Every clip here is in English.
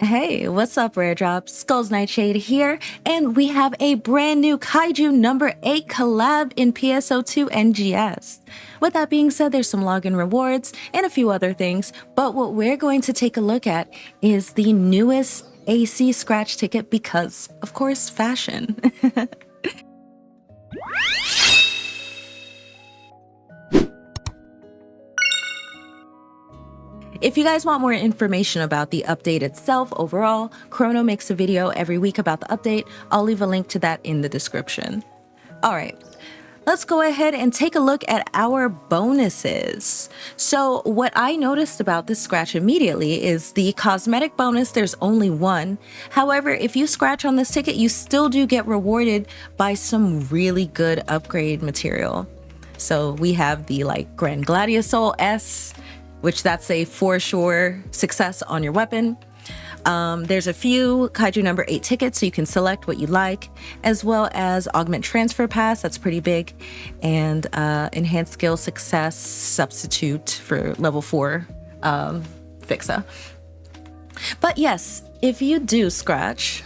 Hey, what's up, Rare Drop? Skulls Nightshade here, and we have a brand new Kaiju number 8 collab in PSO2 NGS. With that being said, there's some login rewards and a few other things, but what we're going to take a look at is the newest AC scratch ticket because, of course, fashion. If you guys want more information about the update itself overall, Chrono makes a video every week about the update. I'll leave a link to that in the description. All right, let's go ahead and take a look at our bonuses. So what I noticed about this scratch immediately is the cosmetic bonus, there's only one. However, if you scratch on this ticket, you still do get rewarded by some really good upgrade material. So we have the Grand Gladiosol S, which that's a for sure success on your weapon. There's a few Kaiju number 8 tickets, so you can select what you like, as well as Augment Transfer Pass, that's pretty big, and Enhanced Skill Success Substitute for level 4 Fixa. But yes, if you do scratch,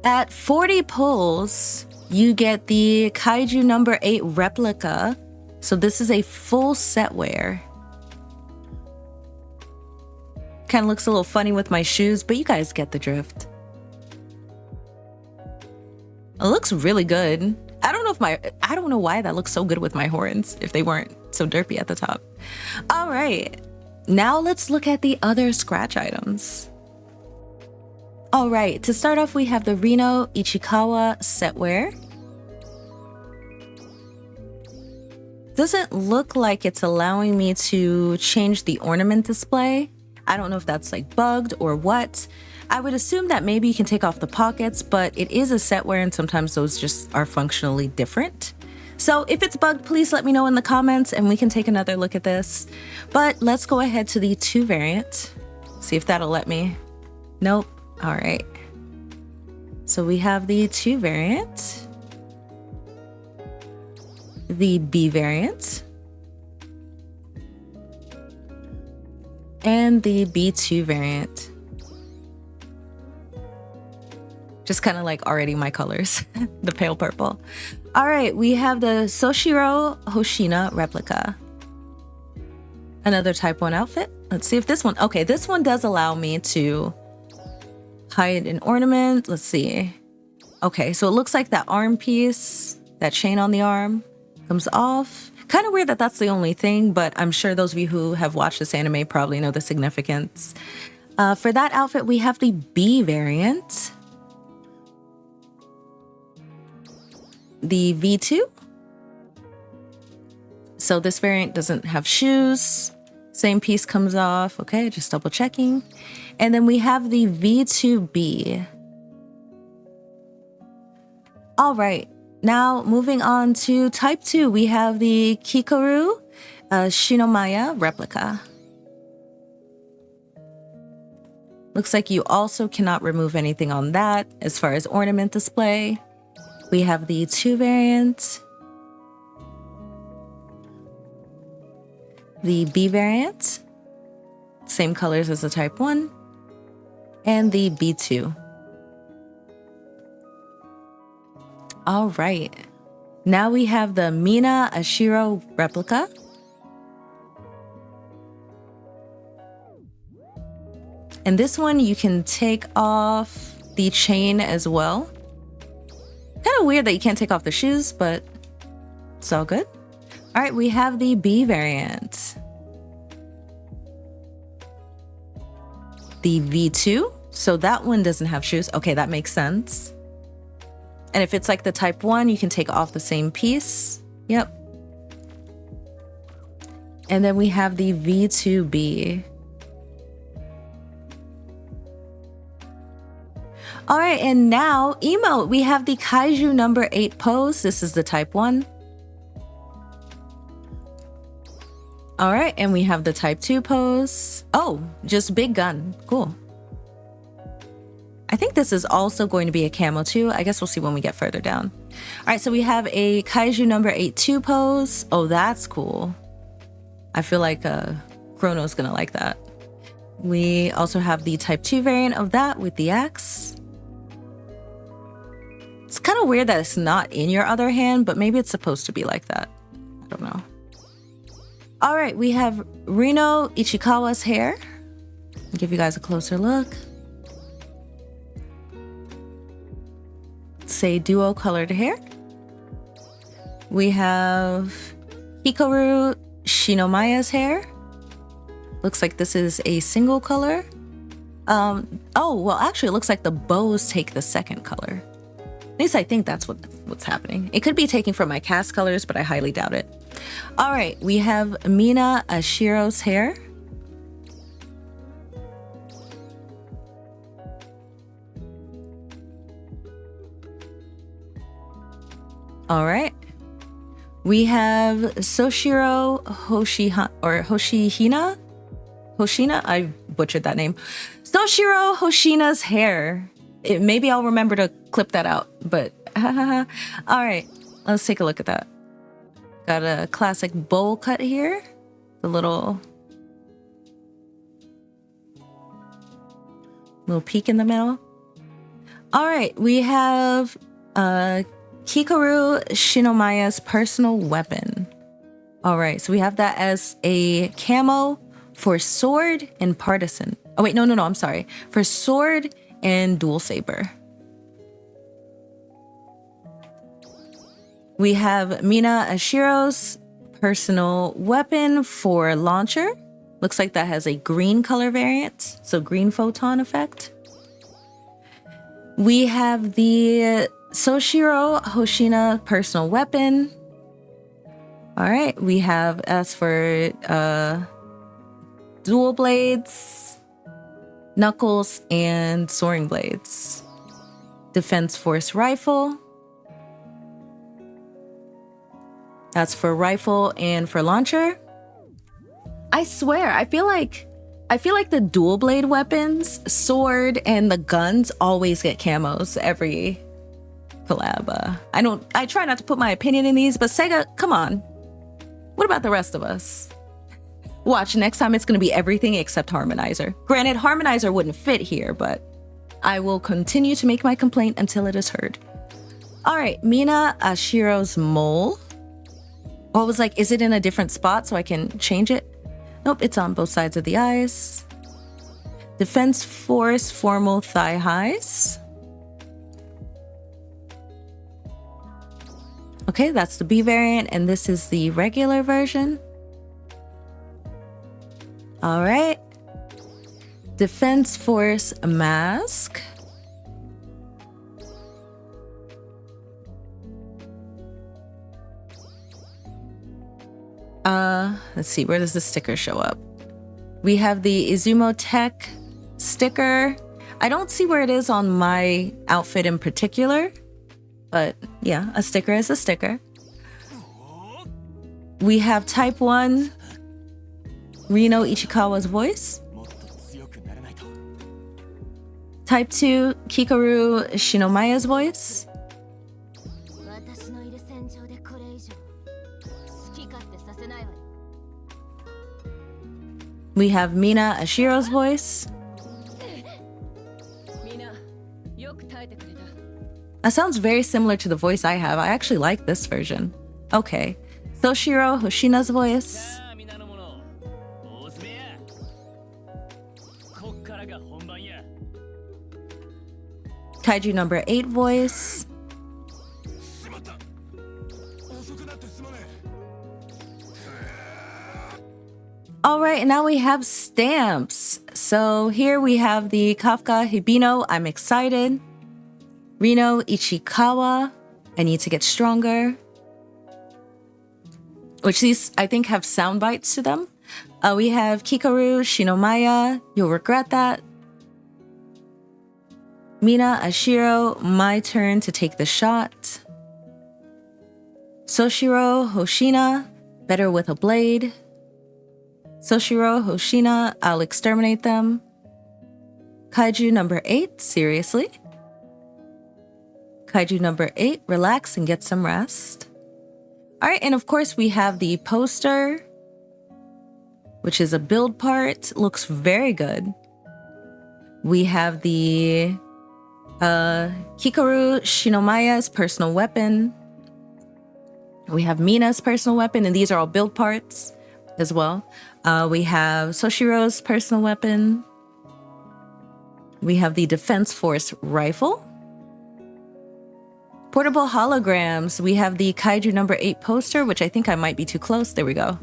at 40 pulls, you get the Kaiju number 8 replica. So this is a full set wear. Kind of looks a little funny with my shoes, but you guys get the drift. It looks really good. I don't know why that looks so good with my horns if they weren't so derpy at the top. All right, now let's look at the other scratch items. All right, to start off, we have the Reno Ichikawa set wear. Doesn't look like it's allowing me to change the ornament display. I don't know if that's bugged or what. I would assume that maybe you can take off the pockets, but it is a set wear and sometimes those just are functionally different. So if it's bugged, please let me know in the comments and we can take another look at this. But let's go ahead to the 2 variant. See if that'll let me. Nope. All right. So we have the 2 variant. The B variant, and the B2 variant. Just kind of already my colors, the pale purple. All right, we have the Soshiro Hoshina replica. Another type 1 outfit. Let's see if this one, okay, this one does allow me to hide an ornament. Let's see. Okay, so it looks like that arm piece, that chain on the arm, comes off. Kind of weird that that's the only thing, but I'm sure those of you who have watched this anime probably know the significance. For that outfit, we have the B variant. The V2. So this variant doesn't have shoes. Same piece comes off. Okay, just double checking. And then we have the V2B. All right. Now, moving on to type 2, we have the Kikoru Shinomaya replica. Looks like you also cannot remove anything on that as far as ornament display. We have the 2 variant, the B variant, same colors as the type 1, and the B2. All right, now we have the Mina Ashiro replica. And this one, you can take off the chain as well. Kind of weird that you can't take off the shoes, but it's all good. All right, we have the B variant. The V2, so that one doesn't have shoes. Okay, that makes sense. And if it's the type 1, you can take off the same piece. Yep. And then we have the V2B. All right, and now emote. We have the Kaiju number 8 pose. This is the type 1. All right, and we have the type 2 pose. Oh, just big gun. Cool. I think this is also going to be a camo too. I guess we'll see when we get further down. All right, so we have a Kaiju number 8-2 pose. Oh, that's cool. I feel like Chrono's gonna like that. We also have the Type 2 variant of that with the axe. It's kind of weird that it's not in your other hand, but maybe it's supposed to be like that. I don't know. All right, we have Rino Ichikawa's hair. I'll give you guys a closer look. Say duo colored hair. We have Hikaru Shinomiya's hair. Looks like this is a single color. Oh, well, actually, it looks like the bows take the second color. At least I think that's what's happening. It could be taken from my cast colors, but I highly doubt it. All right, we have Mina Ashiro's hair. All right. We have Soshiro Hoshihina. Hoshina? I butchered that name. Soshiro Hoshina's hair. Maybe I'll remember to clip that out, but all right, let's take a look at that. Got a classic bowl cut here. The little peak in the middle. All right, we have Hikaru Shinomiya's personal weapon. All right, so we have that as a camo for sword and partisan. Oh wait, no, I'm sorry. For sword and dual saber. We have Mina Ashiro's personal weapon for launcher. Looks like that has a green color variant, so green photon effect. We have the Soshiro Hoshina personal weapon. All right, we have as for dual blades, knuckles, and soaring blades. Defense Force rifle. That's for rifle and for launcher. I swear, I feel like the dual blade weapons, sword, and the guns always get camos every collab. I try not to put my opinion in these, but SEGA, come on. What about the rest of us? Watch, next time it's going to be everything except Harmonizer. Granted, Harmonizer wouldn't fit here, but I will continue to make my complaint until it is heard. All right, Mina Ashiro's mole. I was like, is it in a different spot so I can change it? Nope, it's on both sides of the eyes. Defense Force formal thigh highs. Okay, that's the B variant, and this is the regular version. All right. Defense Force mask. Let's see, where does the sticker show up? We have the Izumo Tech sticker. I don't see where it is on my outfit in particular, but yeah, a sticker is a sticker. We have Type 1 Rino Ichikawa's voice. Type 2 Hikaru Shinomiya's voice. We have Mina Ashiro's voice. That sounds very similar to the voice I have. I actually like this version. Okay. Soshiro Hoshina's voice. Kaiju number 8 voice. All right, and now we have stamps. So here we have the Kafka Hibino, I'm excited. Rino Ichikawa, I need to get stronger. Which these, I think, have sound bites to them. We have Hikaru Shinomiya, you'll regret that. Mina Ashiro, my turn to take the shot. Soshiro Hoshina, better with a blade. Soshiro Hoshina, I'll exterminate them. Kaiju number 8, seriously. Kaiju number 8, relax and get some rest. All right, and of course we have the poster. which is a build part. Looks very good. We have the Hikaru Shinomaya's personal weapon. We have Mina's personal weapon, and these are all build parts as well. We have Soshiro's personal weapon. We have the Defense Force rifle. Portable holograms. We have the Kaiju number 8 poster, which I think I might be too close. There we go.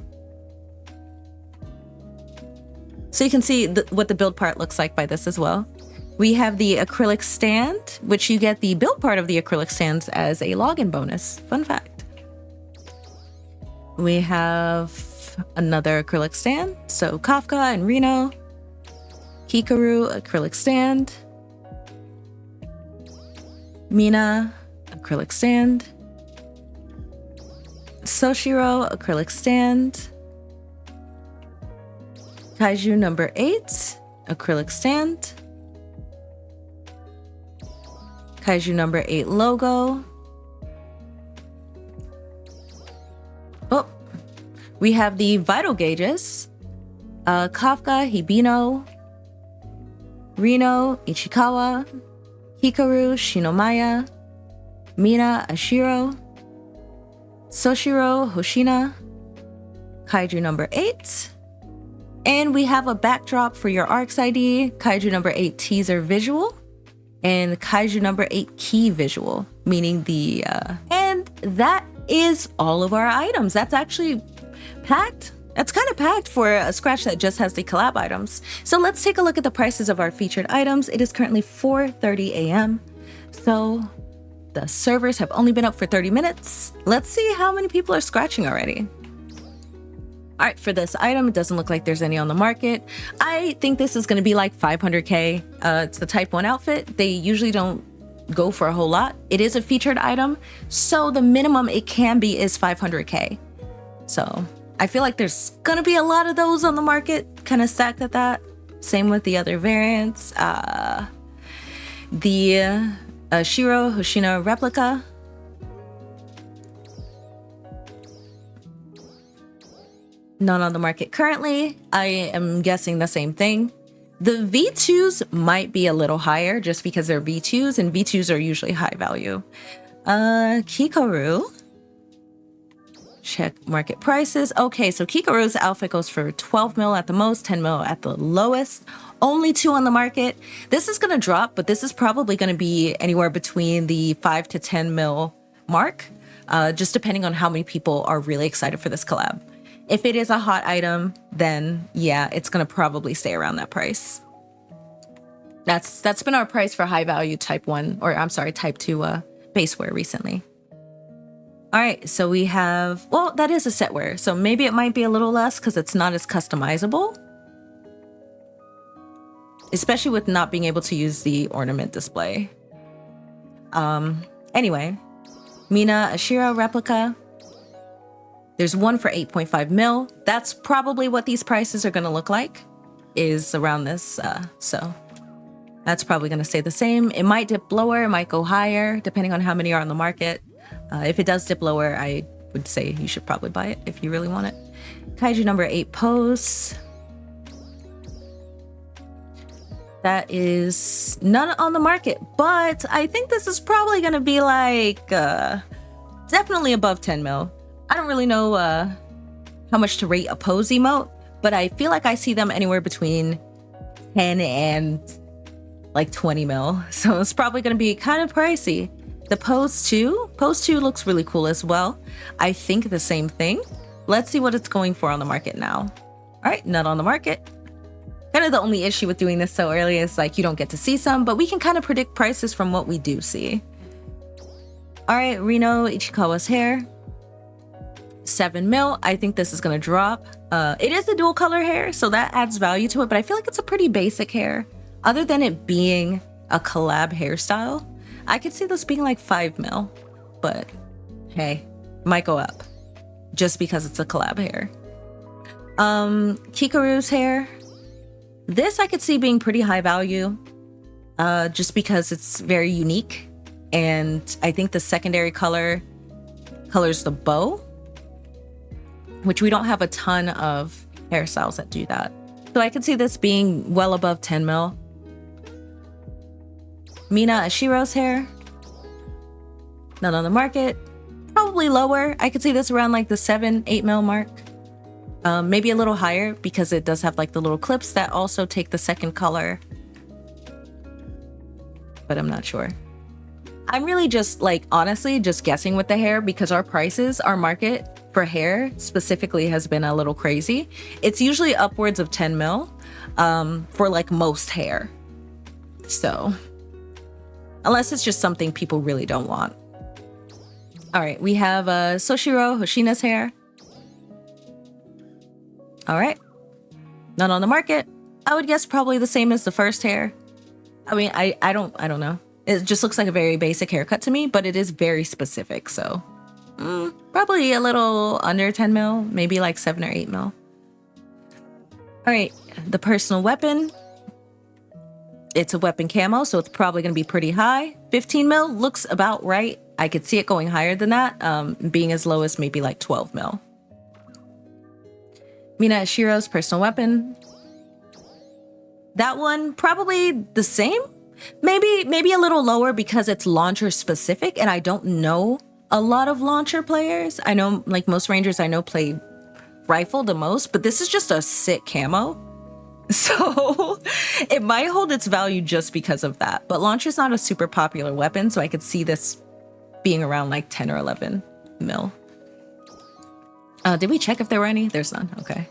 So you can see what the build part looks like by this as well. We have the acrylic stand, which you get the build part of the acrylic stands as a login bonus. Fun fact. We have another acrylic stand. So Kafka and Reno. Hikaru, acrylic stand. Mina, acrylic stand. Soshiro, acrylic stand. Kaiju number 8, acrylic stand. Kaiju number 8 logo. Oh, we have the vital gauges. Kafka, Hibino, Reno, Ichikawa, Hikaru, Shinomaya, Mina, Ashiro, Soshiro, Hoshina, Kaiju number 8. And we have a backdrop for your ARCS ID, Kaiju number 8 teaser visual, and Kaiju number 8 key visual, meaning the, and that is all of our items. That's actually packed. That's kind of packed for a scratch that just has the collab items. So let's take a look at the prices of our featured items. It is currently 4:30 a.m. So the servers have only been up for 30 minutes. Let's see how many people are scratching already. All right, for this item, it doesn't look like there's any on the market. I think this is going to be like 500K. It's the Type 1 outfit. They usually don't go for a whole lot. It is a featured item, so the minimum it can be is 500K. So I feel like there's going to be a lot of those on the market, kind of stacked at that. Same with the other variants. The Shiro Hoshina replica. None on the market currently. I am guessing the same thing. The V2s might be a little higher just because they're V2s, and V2s are usually high value. Kikaru. Check market prices. Okay, so Kikaru's outfit goes for 12 mil at the most, 10 mil at the lowest. Only 2 on the market. This is going to drop, but this is probably going to be anywhere between the 5 to 10 mil mark, just depending on how many people are really excited for this collab. If it is a hot item, then yeah, it's gonna probably stay around that price. That's been our price for high value Type 1, or I'm sorry, Type 2 baseware recently. All right, so we have, well, that is a setwear, so maybe it might be a little less because it's not as customizable. Especially with not being able to use the ornament display. Anyway, Mina Ashiro replica. There's one for 8.5 mil. That's probably what these prices are gonna look like, is around this, so that's probably gonna stay the same. It might dip lower, it might go higher, depending on how many are on the market. If it does dip lower, I would say you should probably buy it if you really want it. Kaiju number 8 pose. That is none on the market, but I think this is probably gonna be like, definitely above 10 mil. I don't really know how much to rate a pose emote, but I feel like I see them anywhere between 10 and like 20 mil. So it's probably going to be kind of pricey. The pose 2 looks really cool as well. I think the same thing. Let's see what it's going for on the market now. All right, not on the market. Kind of the only issue with doing this so early is like you don't get to see some, but we can kind of predict prices from what we do see. All right, Reno Ichikawa's hair. 7 mil. I think this is going to drop. It is the dual color hair, so that adds value to it, but I feel like it's a pretty basic hair. Other than it being a collab hairstyle, I could see this being like 5 mil, but hey, might go up just because it's a collab hair. Kikaru's hair. This I could see being pretty high value, just because it's very unique, and I think the secondary colors the bow, which we don't have a ton of hairstyles that do that. So I could see this being well above 10 mil. Mina Ashiro's hair. Not on the market. Probably lower. I could see this around like the 7-8 mil mark. Maybe a little higher because it does have like the little clips that also take the second color. But I'm not sure. I'm really just like, honestly, just guessing with the hair because our prices, our market for hair specifically has been a little crazy. It's usually upwards of 10 mil for like most hair. So unless it's just something people really don't want. All right, we have Soshiro Hoshina's hair. All right, not on the market. I would guess probably the same as the first hair. I mean, I don't know. It just looks like a very basic haircut to me, but it is very specific. So probably a little under 10 mil, maybe like 7 or 8 mil. All right, the personal weapon. It's a weapon camo, so it's probably going to be pretty high. 15 mil looks about right. I could see it going higher than that, being as low as maybe like 12 mil. Mina Ashiro's personal weapon. That one probably the same. Maybe a little lower because it's launcher specific, and I don't know a lot of launcher players. I know like most rangers I know play rifle the most, but this is just a sick camo. So it might hold its value just because of that. But launcher's not a super popular weapon, so I could see this being around like 10 or 11 mil. Did we check if there were any? There's none. Okay.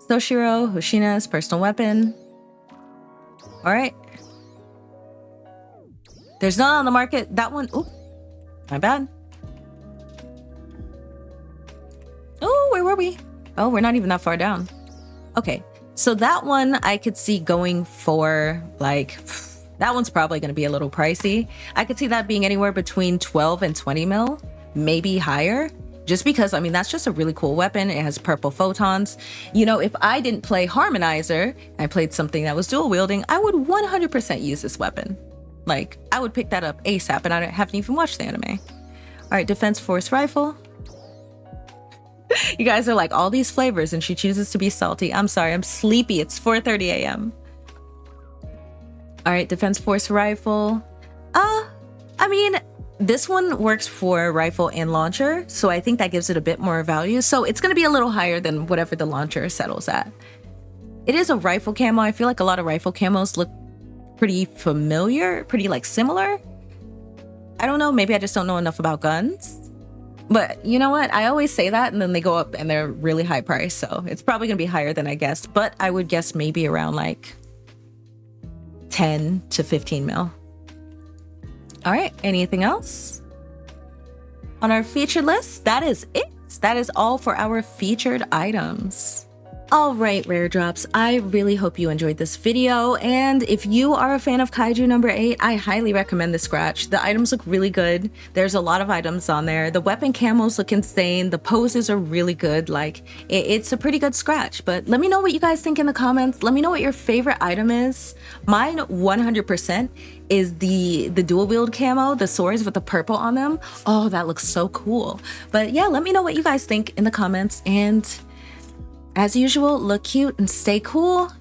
Soshiro Hoshina's personal weapon. All right. There's none on the market. That one, oh, my bad. Oh, where were we? Oh, we're not even that far down. Okay, so that one I could see going for like, that one's probably going to be a little pricey. I could see that being anywhere between 12 and 20 mil, maybe higher. Just because, I mean, that's just a really cool weapon. It has purple photons. You know, if I didn't play Harmonizer, I played something that was dual wielding, I would 100% use this weapon. Like, I would pick that up ASAP, and I haven't even watched the anime. All right, Defense Force Rifle. You guys are like, all these flavors, and she chooses to be salty. I'm sorry, I'm sleepy. It's 4:30 a.m. All right, Defense Force Rifle. I mean, this one works for rifle and launcher, so I think that gives it a bit more value. So it's going to be a little higher than whatever the launcher settles at. It is a rifle camo. I feel like a lot of rifle camos look pretty familiar, pretty like similar. I don't know, maybe I just don't know enough about guns. But you know what? I always say that and then they go up and they're really high priced. So it's probably going to be higher than I guessed. But I would guess maybe around like 10 to 15 mil. All right, anything else on our featured list? That is it. That is all for our featured items. All right, Rare Drops, I really hope you enjoyed this video, and if you are a fan of Kaiju number 8, I highly recommend the scratch. The items look really good. There's a lot of items on there. The weapon camos look insane. The poses are really good. Like, it's a pretty good scratch, but let me know what you guys think in the comments. Let me know what your favorite item is. Mine 100% is the dual wield camo, the swords with the purple on them. Oh, that looks so cool. But yeah, let me know what you guys think in the comments, and as usual, look cute and stay cool,